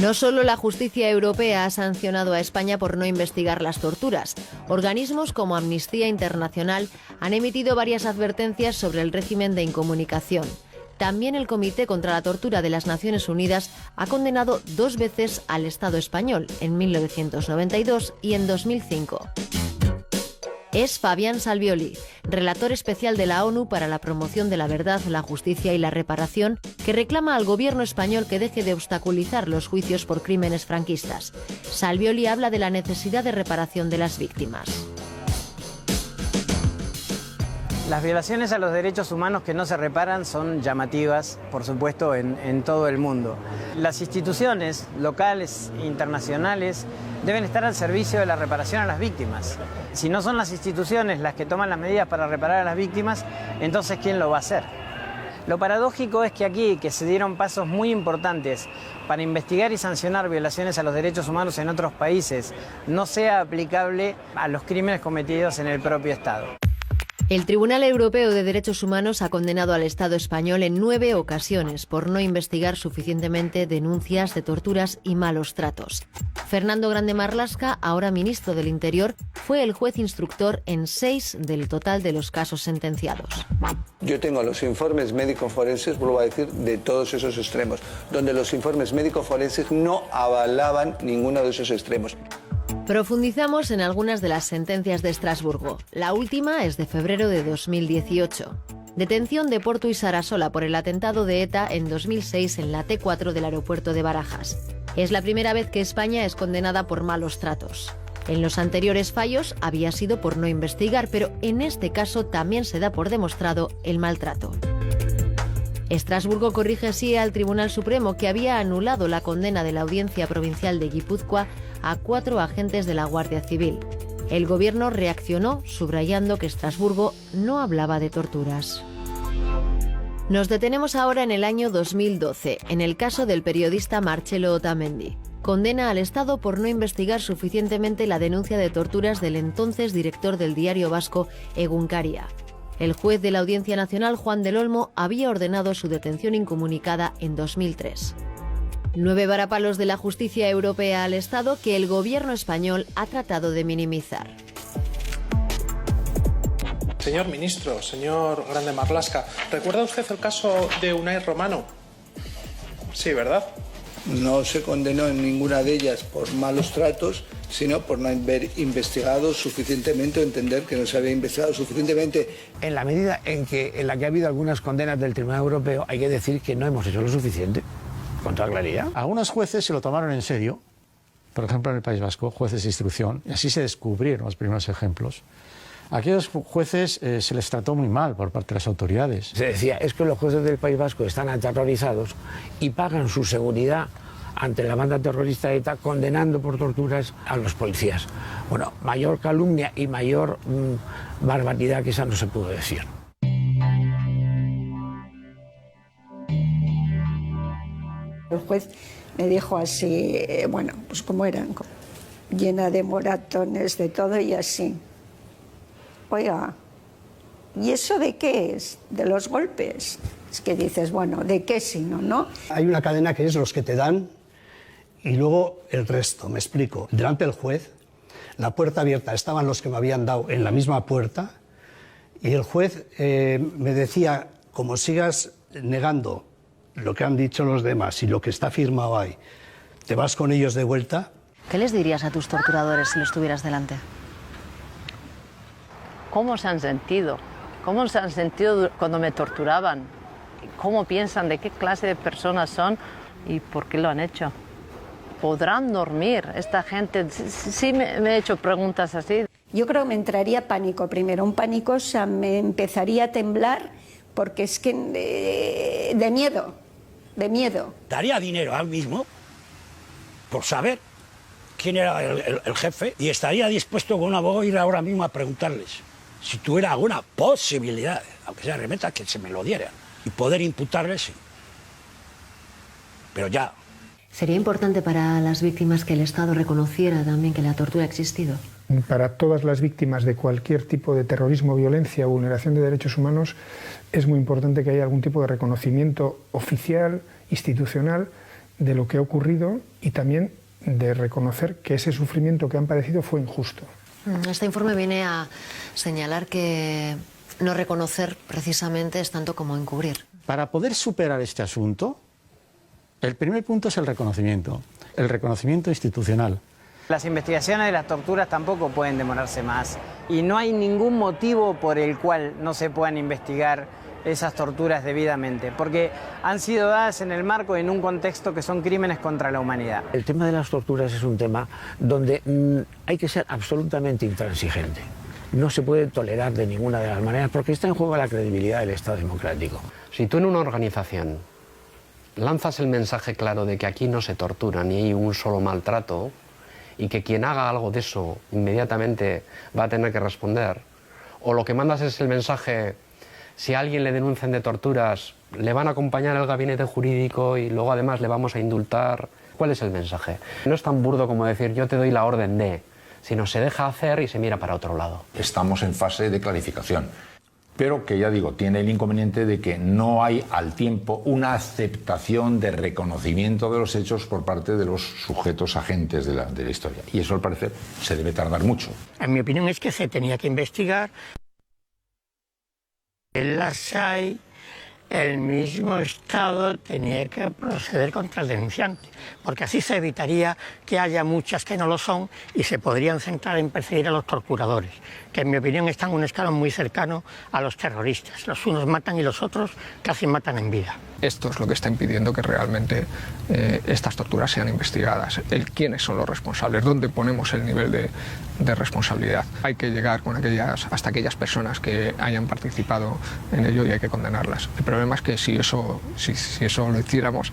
No solo la justicia europea ha sancionado a España por no investigar las torturas. Organismos como Amnistía Internacional han emitido varias advertencias sobre el régimen de incomunicación. También el Comité contra la Tortura de las Naciones Unidas ha condenado 2 veces al Estado español, en 1992 y en 2005. Es Fabián Salvioli, relator especial de la ONU para la promoción de la verdad, la justicia y la reparación, que reclama al gobierno español que deje de obstaculizar los juicios por crímenes franquistas. Salvioli habla de la necesidad de reparación de las víctimas. Las violaciones a los derechos humanos que no se reparan son llamativas, por supuesto, en todo el mundo. Las instituciones locales e internacionales deben estar al servicio de la reparación a las víctimas. Si no son las instituciones las que toman las medidas para reparar a las víctimas, entonces ¿quién lo va a hacer? Lo paradójico es que aquí, que se dieron pasos muy importantes para investigar y sancionar violaciones a los derechos humanos en otros países, no sea aplicable a los crímenes cometidos en el propio Estado. El Tribunal Europeo de Derechos Humanos ha condenado al Estado español en 9 ocasiones por no investigar suficientemente denuncias de torturas y malos tratos. Fernando Grande Marlaska, ahora ministro del Interior, fue el juez instructor en 6 del total de los casos sentenciados. Yo tengo los informes médico-forenses, vuelvo a decir, de todos esos extremos, donde los informes médico-forenses no avalaban ninguno de esos extremos. Profundizamos en algunas de las sentencias de Estrasburgo. La última es de febrero de 2018. Detención de Portu y Sarasola por el atentado de ETA en 2006 en la T4 del aeropuerto de Barajas. Es la primera vez que España es condenada por malos tratos. En los anteriores fallos había sido por no investigar, pero en este caso también se da por demostrado el maltrato. Estrasburgo corrige así al Tribunal Supremo, que había anulado la condena de la Audiencia Provincial de Guipúzcoa a 4 agentes de la Guardia Civil. El gobierno reaccionó subrayando que Estrasburgo no hablaba de torturas. Nos detenemos ahora en el año 2012, en el caso del periodista Marcelo Otamendi. Condena al Estado por no investigar suficientemente la denuncia de torturas del entonces director del diario vasco Egunkaria. El juez de la Audiencia Nacional, Juan del Olmo, había ordenado su detención incomunicada en 2003. 9 varapalos de la justicia europea al Estado que el gobierno español ha tratado de minimizar. Señor ministro, señor Grande Marlaska, ¿recuerda usted el caso de Unai Romano? Sí, ¿verdad? No se condenó en ninguna de ellas por malos tratos, sino por no haber investigado suficientemente o entender que no se había investigado suficientemente. En la medida en la que ha habido algunas condenas del Tribunal Europeo, hay que decir que no hemos hecho lo suficiente, con toda claridad. Algunos jueces se lo tomaron en serio, por ejemplo en el País Vasco, jueces de instrucción, y así se descubrieron los primeros ejemplos. A aquellos jueces se les trató muy mal por parte de las autoridades. Se decía, es que los jueces del País Vasco están aterrorizados y pagan su seguridad ante la banda terrorista ETA condenando por torturas a los policías. Bueno, mayor calumnia y mayor barbaridad que esa no se pudo decir. El juez me dijo así, bueno, pues como eran, llena de moratones, de todo y así. Oiga, ¿y eso de qué es? ¿De los golpes? Es que dices, bueno, ¿de qué sino, no? Hay una cadena que es los que te dan y luego el resto, me explico. Delante del juez, la puerta abierta, estaban los que me habían dado en la misma puerta y el juez me decía, como sigas negando lo que han dicho los demás y lo que está firmado ahí, ¿te vas con ellos de vuelta? ¿Qué les dirías a tus torturadores si los tuvieras delante? ¿Cómo se han sentido? ¿Cómo se han sentido cuando me torturaban? ¿Cómo piensan de qué clase de personas son y por qué lo han hecho? ¿Podrán dormir esta gente? Sí me he hecho preguntas así. Yo creo que me entraría pánico primero, un pánico, o sea, me empezaría a temblar porque es que de miedo. Daría dinero al mismo por saber quién era el jefe y estaría dispuesto con un abogado a ir ahora mismo a preguntarles si tuviera alguna posibilidad, aunque sea remota, que se me lo dieran y poder imputarles, sí. Pero ya. ¿Sería importante para las víctimas que el Estado reconociera también que la tortura ha existido? Para todas las víctimas de cualquier tipo de terrorismo, violencia o vulneración de derechos humanos es muy importante que haya algún tipo de reconocimiento oficial, institucional, de lo que ha ocurrido y también de reconocer que ese sufrimiento que han padecido fue injusto. Este informe viene a señalar que no reconocer precisamente es tanto como encubrir. Para poder superar este asunto, el primer punto es el reconocimiento institucional. Las investigaciones de las torturas tampoco pueden demorarse más y no hay ningún motivo por el cual no se puedan investigar esas torturas debidamente, porque han sido dadas en el marco, en un contexto que son crímenes contra la humanidad. El tema de las torturas es un tema donde hay que ser absolutamente intransigente. No se puede tolerar de ninguna de las maneras porque está en juego la credibilidad del Estado democrático. Si tú en una organización lanzas el mensaje claro de que aquí no se tortura ni hay un solo maltrato y que quien haga algo de eso inmediatamente va a tener que responder, o lo que mandas es el mensaje: si a alguien le denuncian de torturas, le van a acompañar al gabinete jurídico y luego además le vamos a indultar. ¿Cuál es el mensaje? No es tan burdo como decir yo te doy la orden de, sino se deja hacer y se mira para otro lado. Estamos en fase de clarificación, pero que ya digo, tiene el inconveniente de que no hay al tiempo una aceptación de reconocimiento de los hechos por parte de los sujetos agentes de la historia. Y eso al parecer se debe tardar mucho. En mi opinión es que se tenía que investigar. Las hay, el mismo Estado tenía que proceder contra el denunciante, porque así se evitaría que haya muchas que no lo son y se podrían centrar en perseguir a los torturadores, que en mi opinión están en un escalón muy cercano a los terroristas. Los unos matan y los otros casi matan en vida. Esto es lo que está impidiendo que realmente estas torturas sean investigadas. ¿Quiénes son los responsables? ¿Dónde ponemos el nivel de responsabilidad? Hay que llegar con hasta aquellas personas que hayan participado en ello y hay que condenarlas. El problema es que si eso lo hiciéramos,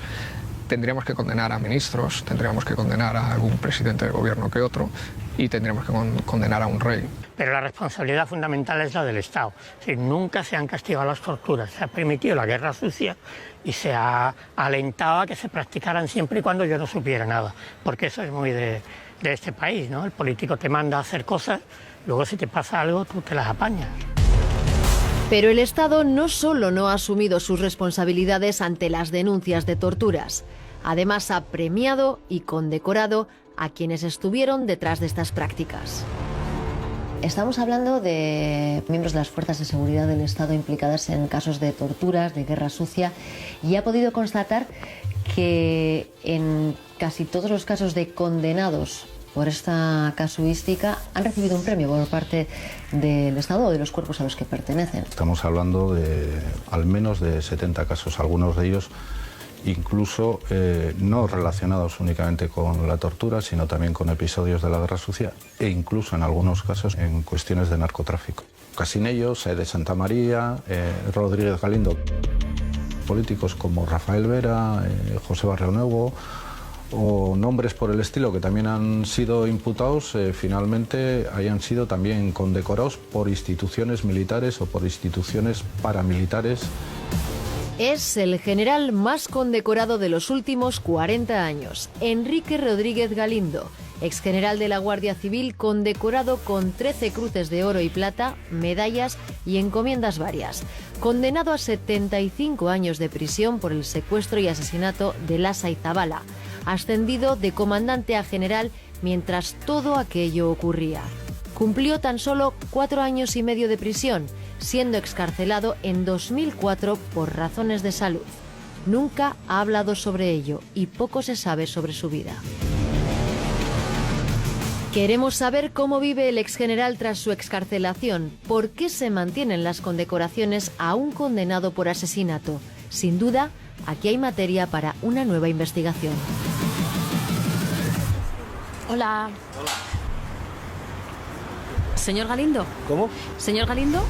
tendríamos que condenar a ministros, tendríamos que condenar a algún presidente de gobierno que otro y tendríamos que condenar a un rey. Pero la responsabilidad fundamental es la del Estado. Nunca se han castigado las torturas, se ha permitido la guerra sucia y se ha alentado a que se practicaran siempre y cuando yo no supiera nada, porque eso es muy de este país, ¿no? El político te manda a hacer cosas, luego si te pasa algo tú te las apañas. Pero el Estado no solo no ha asumido sus responsabilidades ante las denuncias de torturas, además ha premiado y condecorado a quienes estuvieron detrás de estas prácticas. Estamos hablando de miembros de las fuerzas de seguridad del Estado implicadas en casos de torturas, de guerra sucia, y ha podido constatar que en casi todos los casos de condenados por esta casuística han recibido un premio por parte del Estado o de los cuerpos a los que pertenecen. Estamos hablando de al menos de 70 casos, algunos de ellos incluso no relacionados únicamente con la tortura, sino también con episodios de la guerra sucia e incluso en algunos casos en cuestiones de narcotráfico. Casi en ellos, de Santa María, Rodríguez Galindo, políticos como Rafael Vera, José Barrionuevo o nombres por el estilo que también han sido imputados, finalmente hayan sido también condecorados por instituciones militares o por instituciones paramilitares. Es el general más condecorado de los últimos 40 años, Enrique Rodríguez Galindo, exgeneral de la Guardia Civil, condecorado con 13 cruces de oro y plata, medallas y encomiendas varias. Condenado a 75 años de prisión por el secuestro y asesinato de Lasa y Zabala, ascendido de comandante a general mientras todo aquello ocurría. Cumplió tan solo 4 años y medio de prisión, siendo excarcelado en 2004 por razones de salud. Nunca ha hablado sobre ello y poco se sabe sobre su vida. Queremos saber cómo vive el exgeneral tras su excarcelación, por qué se mantienen las condecoraciones a un condenado por asesinato. Sin duda, aquí hay materia para una nueva investigación. Hola. Hola. ¿Señor Galindo? ¿Cómo? ¿Señor Galindo?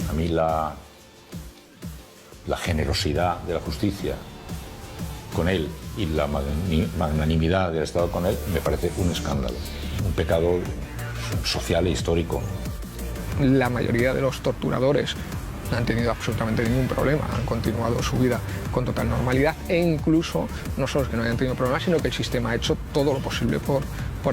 A mí la generosidad de la justicia con él y la magnanimidad del Estado con él me parece un escándalo, un pecado social e histórico. La mayoría de los torturadores no han tenido absolutamente ningún problema, han continuado su vida con total normalidad e incluso no solo es que no hayan tenido problemas, sino que el sistema ha hecho todo lo posible por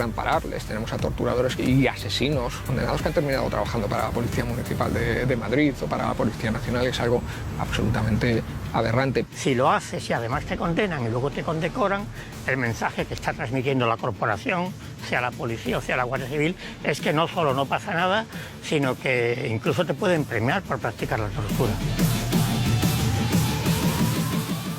ampararles. Tenemos a torturadores y asesinos condenados que han terminado trabajando para la Policía Municipal de Madrid o para la Policía Nacional, es algo absolutamente aberrante. Si lo haces y además te condenan y luego te condecoran, el mensaje que está transmitiendo la corporación, sea la policía o sea la Guardia Civil, es que no solo no pasa nada, sino que incluso te pueden premiar por practicar la tortura.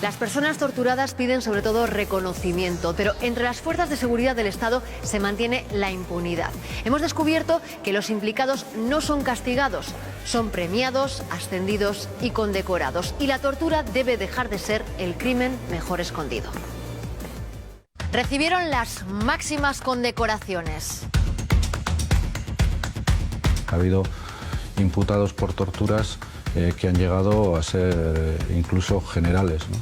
Las personas torturadas piden sobre todo reconocimiento, pero entre las fuerzas de seguridad del Estado se mantiene la impunidad. Hemos descubierto que los implicados no son castigados, son premiados, ascendidos y condecorados. Y la tortura debe dejar de ser el crimen mejor escondido. Recibieron las máximas condecoraciones. Ha habido imputados por torturas que han llegado a ser incluso generales, ¿no?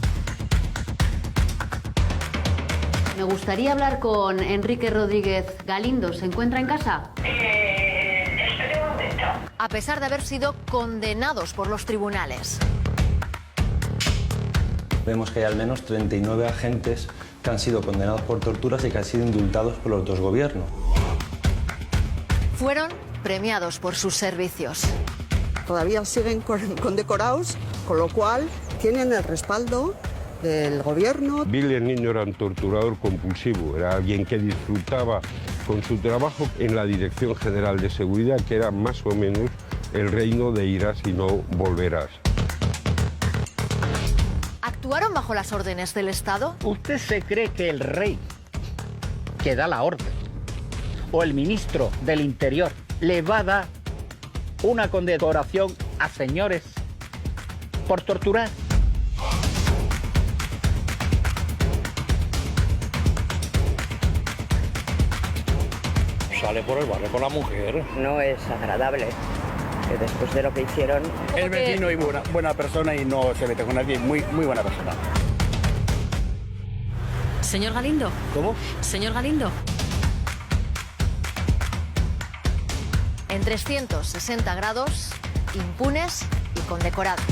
Me gustaría hablar con Enrique Rodríguez Galindo. ¿Se encuentra en casa? Espere un momento. A pesar de haber sido condenados por los tribunales. Vemos que hay al menos 39 agentes que han sido condenados por torturas y que han sido indultados por los dos gobiernos. Fueron premiados por sus servicios. Todavía siguen condecorados, con lo cual tienen el respaldo del gobierno. Billy el niño era un torturador compulsivo, era alguien que disfrutaba con su trabajo en la Dirección General de Seguridad, que era más o menos el reino de irás y no volverás. ¿Actuaron bajo las órdenes del Estado? ¿Usted se cree que el rey, que da la orden, o el ministro del Interior, le va a dar una condecoración a señores por torturar? Sale por el barrio con la mujer. No es agradable que después de lo que hicieron... Es vecino y buena persona y no se mete con nadie, muy buena persona. Señor Galindo. ¿Cómo? Señor Galindo. En 360 grados, impunes y condecorados.